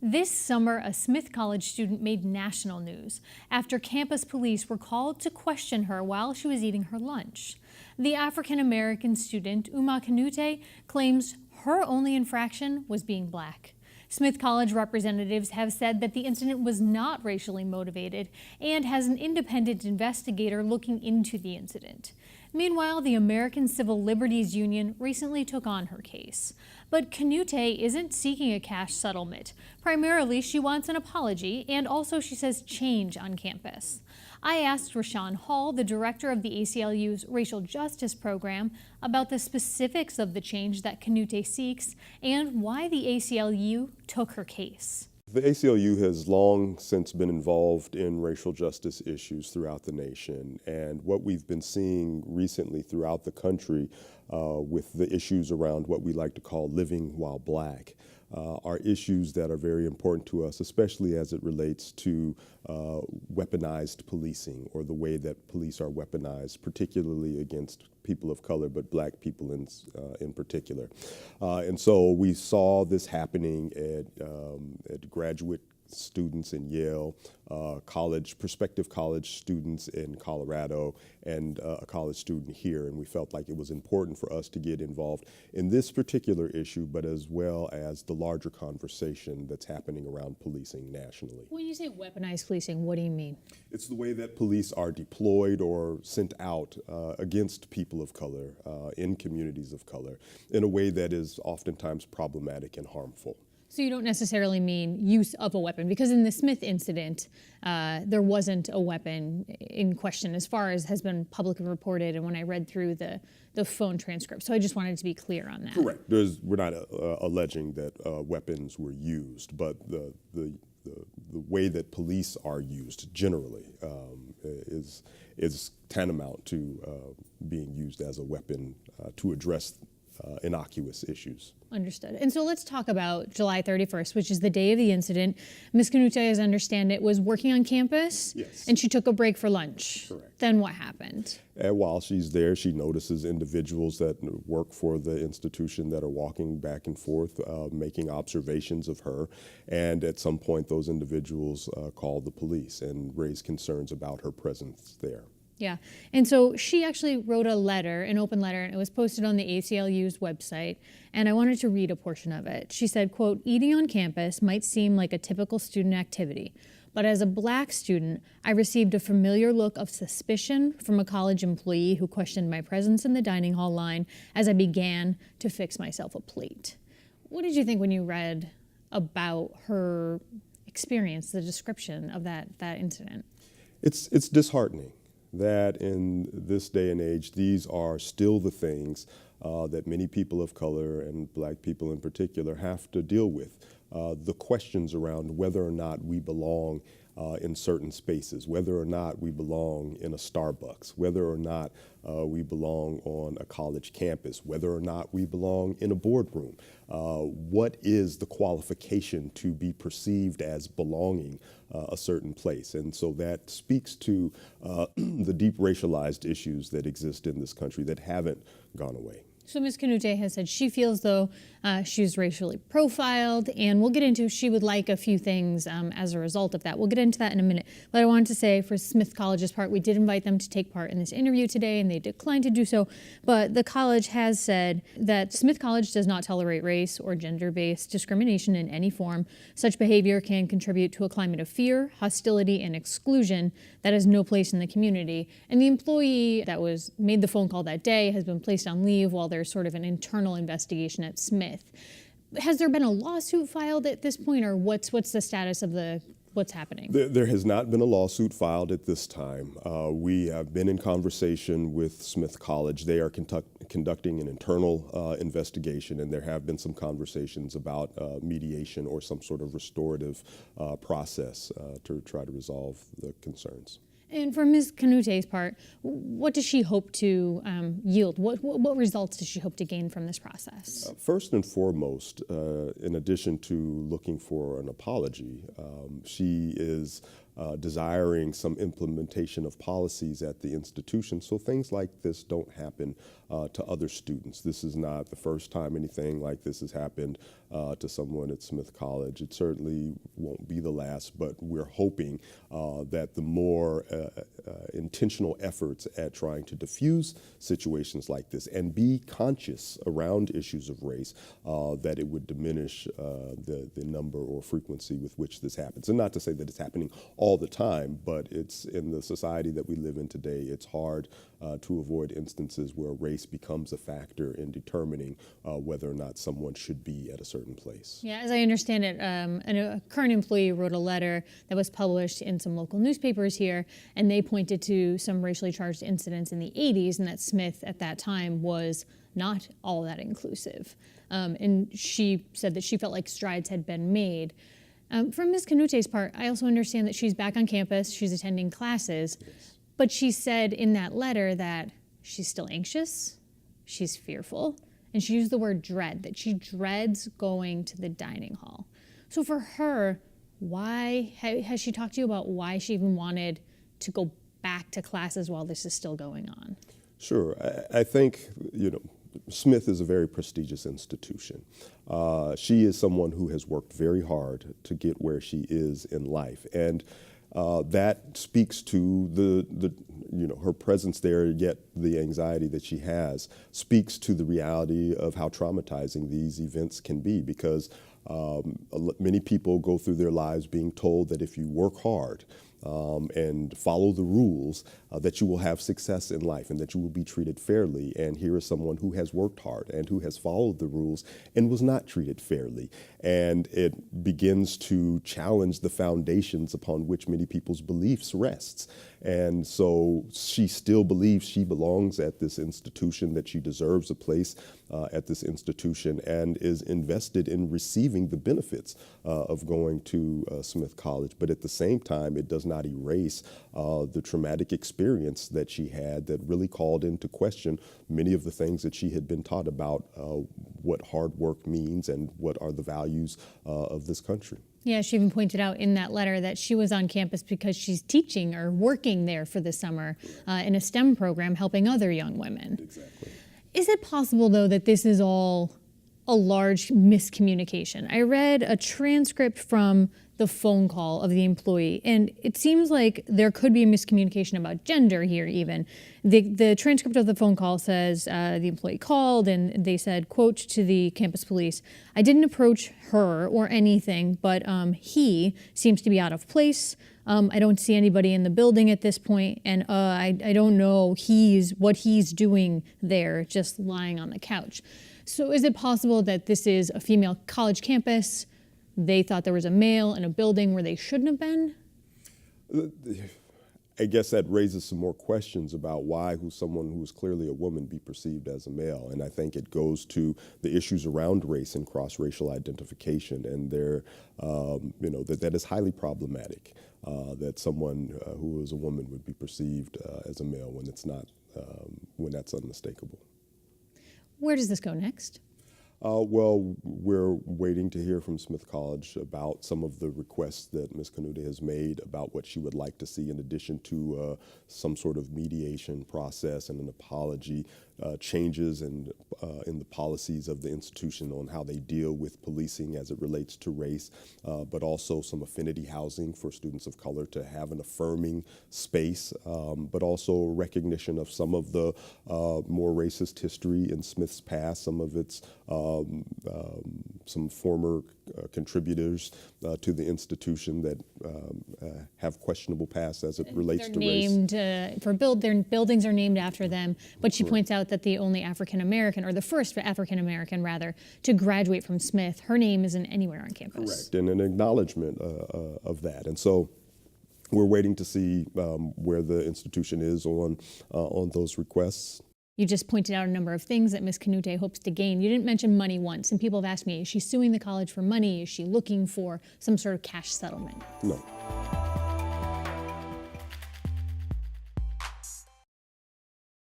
This summer, a Smith College student made national news after campus police were called to question her while she was eating her lunch. The African-American student, Oumou Kanoute, claims her only infraction was being black. Smith College representatives have said that the incident was not racially motivated and has an independent investigator looking into the incident. Meanwhile, the American Civil Liberties Union recently took on her case. But Kanoute isn't seeking a cash settlement. Primarily, she wants an apology, and also, she says, change on campus. I asked Rahsaan Hall, the director of the ACLU's Racial Justice Program, about the specifics of the change that Kanoute seeks and why the ACLU took her case. The ACLU has long since been involved in racial justice issues throughout the nation, and what we've been seeing recently throughout the country with the issues around what we like to call living while black are issues that are very important to us, especially as it relates to weaponized policing, or the way that police are weaponized, particularly against people of color, but black people in particular. And so we saw this happening at graduate students in Yale, prospective college students in Colorado, and a college student here. And we felt like it was important for us to get involved in this particular issue, but as well as the larger conversation that's happening around policing nationally. When you say weaponized policing, what do you mean? It's the way that police are deployed or sent out against people of color in communities of color in a way that is oftentimes problematic and harmful. So you don't necessarily mean use of a weapon, because in the Smith incident, there wasn't a weapon in question as far as has been publicly reported and when I read through the phone transcript. So I just wanted to be clear on that. Correct. We're not alleging that weapons were used, but the way that police are used generally is tantamount to being used as a weapon to address innocuous issues. Understood. And so let's talk about July 31st, which is the day of the incident. Ms. Kanoute, as I understand it, was working on campus. Yes. And she took a break for lunch. Correct. Then what happened? And while she's there, she notices individuals that work for the institution that are walking back and forth, making observations of her. And at some point, those individuals called the police and raised concerns about her presence there. Yeah, and so she actually wrote a letter, an open letter, and it was posted on the ACLU's website, and I wanted to read a portion of it. She said, quote, "Eating on campus might seem like a typical student activity, but as a black student, I received a familiar look of suspicion from a college employee who questioned my presence in the dining hall line as I began to fix myself a plate." What did you think when you read about her experience, the description of that incident? It's disheartening that in this day and age, these are still the things that many people of color, and black people in particular, have to deal with. The questions around whether or not we belong in certain spaces, whether or not we belong in a Starbucks, whether or not we belong on a college campus, whether or not we belong in a boardroom. What is the qualification to be perceived as belonging a certain place? And so that speaks to the deep racialized issues that exist in this country that haven't gone away. So Ms. Kanoute has said she feels though she's racially profiled, and we'll get into she would like a few things as a result of that. We'll get into that in a minute. But I wanted to say for Smith College's part, we did invite them to take part in this interview today, and they declined to do so. But the college has said that Smith College does not tolerate race or gender-based discrimination in any form. Such behavior can contribute to a climate of fear, hostility, and exclusion that has no place in the community. And the employee that made the phone call that day has been placed on leave while there's sort of an internal investigation at Smith. Has there been a lawsuit filed at this point, or what's the status of what's happening? There has not been a lawsuit filed at this time. We have been in conversation with Smith College. They are conducting an internal investigation, and there have been some conversations about mediation or some sort of restorative process to try to resolve the concerns. And for Ms. Kanoute's part, what does she hope to yield? What results does she hope to gain from this process? First and foremost, in addition to looking for an apology, she is desiring some implementation of policies at the institution so things like this don't happen to other students. This is not the first time anything like this has happened to someone at Smith College. It certainly won't be the last, but we're hoping that the more intentional efforts at trying to diffuse situations like this and be conscious around issues of race, that it would diminish the number or frequency with which this happens. And not to say that it's happening all the time, but it's in the society that we live in today, it's hard to avoid instances where race becomes a factor in determining whether or not someone should be at a certain place. Yeah, as I understand it, a current employee wrote a letter that was published in some local newspapers here, and they pointed to some racially charged incidents in the 80s, and that Smith at that time was not all that inclusive. And she said that she felt like strides had been made. From Ms. Kanoute's part, I also understand that she's back on campus, she's attending classes, yes. But she said in that letter that she's still anxious, she's fearful, and she used the word dread, that she dreads going to the dining hall. So for her, why, has she talked to you about why she even wanted to go back to classes while this is still going on? Sure, I think, Smith is a very prestigious institution. She is someone who has worked very hard to get where she is in life, and that speaks to her presence there, yet the anxiety that she has speaks to the reality of how traumatizing these events can be, because many people go through their lives being told that if you work hard and follow the rules, that you will have success in life and that you will be treated fairly. And here is someone who has worked hard and who has followed the rules and was not treated fairly. And it begins to challenge the foundations upon which many people's beliefs rests. And so she still believes she belongs at this institution, that she deserves a place at this institution, and is invested in receiving the benefits of going to Smith College. But at the same time, it does not erase the traumatic experience that she had that really called into question many of the things that she had been taught about what hard work means and what are the values of this country. Yeah, she even pointed out in that letter that she was on campus because she's teaching or working there for the summer in a STEM program helping other young women. Exactly. Is it possible, though, that this is all a large miscommunication? I read a transcript from the phone call of the employee, and it seems like there could be a miscommunication about gender here even. The transcript of the phone call says the employee called and they said, quote, to the campus police, "I didn't approach her or anything, but he seems to be out of place. I don't see anybody in the building at this point, and I don't know what he's doing there, just lying on the couch." So is it possible that this is a female college campus? They thought there was a male in a building where they shouldn't have been? I guess that raises some more questions about why someone who is clearly a woman be perceived as a male. And I think it goes to the issues around race and cross-racial identification, and that is highly problematic, that someone who is a woman would be perceived as a male when it's not, when that's unmistakable. Where does this go next? Well, we're waiting to hear from Smith College about some of the requests that Ms. Kanoute has made about what she would like to see in addition to some sort of mediation process and an apology, changes in the policies of the institution on how they deal with policing as it relates to race, but also some affinity housing for students of color to have an affirming space, but also recognition of some of the more racist history in Smith's past, some of its some former contributors to the institution that have questionable pasts as it relates to race. Their buildings are named after them, but she points out that the only African-American, or the first African-American rather, to graduate from Smith, her name isn't anywhere on campus. Correct, and an acknowledgement of that. And so we're waiting to see where the institution is on those requests. You just pointed out a number of things that Ms. Kanoute hopes to gain. You didn't mention money once, and people have asked me, is she suing the college for money? Is she looking for some sort of cash settlement? No.